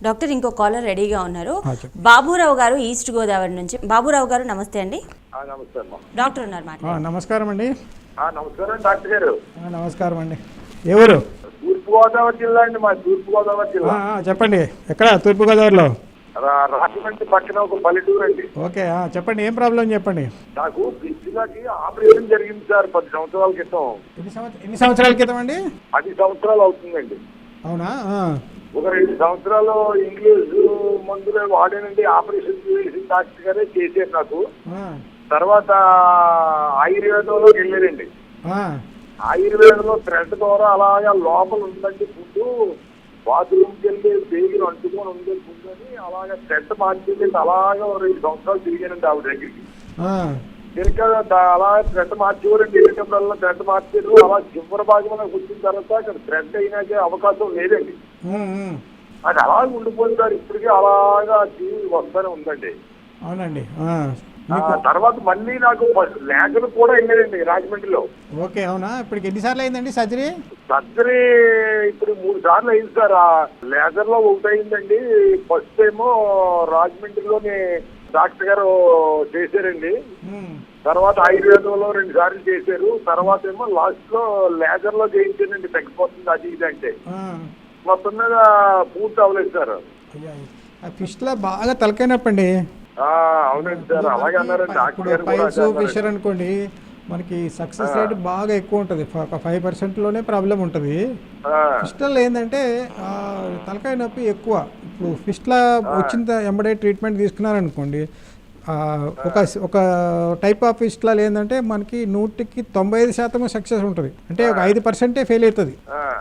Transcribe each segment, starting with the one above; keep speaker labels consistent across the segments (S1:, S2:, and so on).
S1: Doctor ఇంకో caller రెడీగా ఉన్నారు. బాబురావు గారు ఈస్ట్ గోదావరి నుంచి. బాబురావు గారు నమస్తే అండి. డాక్టర్ ఉన్నారు మాట.
S2: నమస్కారం అండి.
S3: నమస్కారం డాక్టర్ గారు.
S2: నమస్కారం అండి. ఎవరు?
S3: తూర్పు గోదావరి జిల్లా అండి. మా తూర్పు గోదావరి జిల్లా.
S2: చెప్పండి. ఎక్కడ? తూర్పు గోదావరిలో
S3: రాజమండ్రి పక్కన ఒక పల్లెటూరు అండి.
S2: ఓకే, చెప్పండి. ఏం ప్రాబ్లం చెప్పండి.
S3: నాకు పిచ్చిలకి ఆపరేషన్ జరిగింది సార్ 10 సంవత్సరాల క్రితం.
S2: ఎన్ని సంవత్సరాల క్రితం అండి?
S3: 10 సంవత్సరాలు అవుతుందండి.
S2: అవునా?
S3: ఒక 2 సంవత్సరాలు ఇంగ్లీష్ మందులు వాడానండి. ఆపరేషన్ చేసిన డాక్టర్ గారే చేశారు నాకు. తర్వాత ఆయుర్వేదంలోకి వెళ్ళారండి. ఆయుర్వేదంలో థ్రెడ్ ద్వారా అలాగా లోపల ఉందండి ఫుడ్. బాత్రూమ్కి వెళ్ళి బేగిలు అంటుకొని ఉంది ఫుడ్ అని అలాగా థ్రెడ్ మార్చేసి అలాగా 2 సంవత్సరాలు తిరిగానండి ఆవిడ దగ్గరికి. తిరిగా అలా థ్రెడ్ మార్చేవారండి. వెళ్ళేటప్పుడల్లా థ్రెడ్ మార్చారు. అలా చివరి భాగంలో వచ్చిన తర్వాత అక్కడ థ్రెడ్ అయినాకే అవకాశం లేదండి. అది అలాగే ఉండిపోయింది. ఇప్పటికీ అలాగా వస్తూనే ఉందండి.
S2: అవునండి.
S3: తర్వాత మళ్ళీ నాకు లేజర్ కూడా వెళ్ళారండి రాజమండ్రిలో.
S2: ఓకే, అవునా? ఇప్పటికి ఎన్నిసార్లు అయిందండి సర్జరీ?
S3: సర్జరీ ఇప్పుడు 3 సార్లు అయింది సార్. ఆ లేజర్ లో ఒకటి అయిందండి. ఫస్ట్ ఏమో రాజమండ్రిలోని డాక్టర్ గారు చేశారండి. తర్వాత ఆయుర్వేదంలో 2 సార్లు చేశారు. తర్వాత ఏమో లాస్ట్ లో లేజర్ లో చేయించారండి. తగ్గిపోతుంది అది ఇది అంటే. మొత్తం మీద పూర్తి అవ్వలేదు సార్.
S2: ఫిష్ లో బాగా తలకైనప్పండి.
S3: అవునండి సార్, అలాగే అన్నారండి.
S2: పైల్స్ ఫిషర్ అనుకోండి, మనకి సక్సెస్ రేట్ బాగా ఎక్కువ ఉంటుంది. 5%లోనే ప్రాబ్లం ఉంటుంది. ఫిష్లో ఏంటంటే తలకాయ నొప్పి ఎక్కువ. ఇప్పుడు ఫిష్లో వచ్చిన ఎంబడే ట్రీట్మెంట్ తీసుకున్నారనుకోండి, ఒక టైప్ ఆఫ్ ఫిష్లో ఏంటంటే మనకి 100కి 95% సక్సెస్ ఉంటుంది. అంటే ఒక 5% ఫెయిల్ అవుతుంది.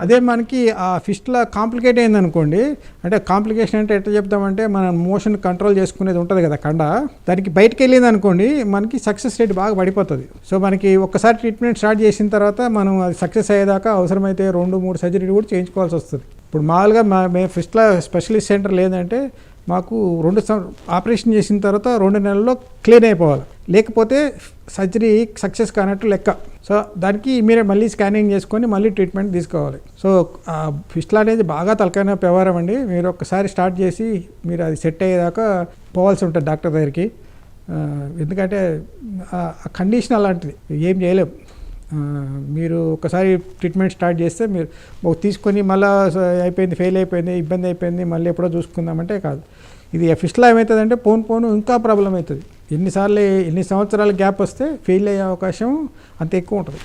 S2: అదే మనకి ఆ ఫిష్లో కాంప్లికేట్ అయింది అనుకోండి, అంటే కాంప్లికేషన్ అంటే ఎట్లా చెప్తామంటే మనం మోషన్ కంట్రోల్ చేసుకునేది ఉంటుంది కదా కండ, దానికి బయటకు వెళ్ళింది అనుకోండి మనకి సక్సెస్ రేట్ బాగా పడిపోతుంది. సో మనకి ఒక్కసారి ట్రీట్మెంట్ స్టార్ట్ చేసిన తర్వాత మనం అది సక్సెస్ అయ్యేదాకా అవసరమైతే 2-3 సర్జరీలు కూడా చేయించుకోవాల్సి వస్తుంది. ఇప్పుడు మామూలుగా మేము ఫిష్లో స్పెషలిస్ట్ సెంటర్ లేదంటే మాకు 2 ఆపరేషన్ చేసిన తర్వాత 2 నెలల్లో క్లీన్ అయిపోవాలి. లేకపోతే సర్జరీ సక్సెస్ కానట్టు లెక్క. సో దానికి మీరే మళ్ళీ స్కానింగ్ చేసుకొని మళ్ళీ ట్రీట్మెంట్ తీసుకోవాలి. సో ఫిష్లా అనేది బాగా తలకాయ నొప్పి వ్యవహారం అండి. మీరు ఒక్కసారి స్టార్ట్ చేసి మీరు అది సెట్ అయ్యేదాకా పోవాల్సి ఉంటుంది డాక్టర్ దగ్గరికి. ఎందుకంటే ఆ కండిషన్ అలాంటిది, ఏం చేయలేం. మీరు ఒకసారి ట్రీట్మెంట్ స్టార్ట్ చేస్తే మీరు తీసుకొని మళ్ళీ అయిపోయింది, ఫెయిల్ అయిపోయింది, ఇబ్బంది అయిపోయింది, మళ్ళీ ఎప్పుడో చూసుకుందామంటే కాదు. ఇది ఫిష్లో ఏమవుతుందంటే పోను ఇంకా ప్రాబ్లం అవుతుంది. ఎన్ని సంవత్సరాల గ్యాప్ వస్తే ఫెయిల్ అయ్యే అవకాశం అంత ఎక్కువ ఉంటుంది.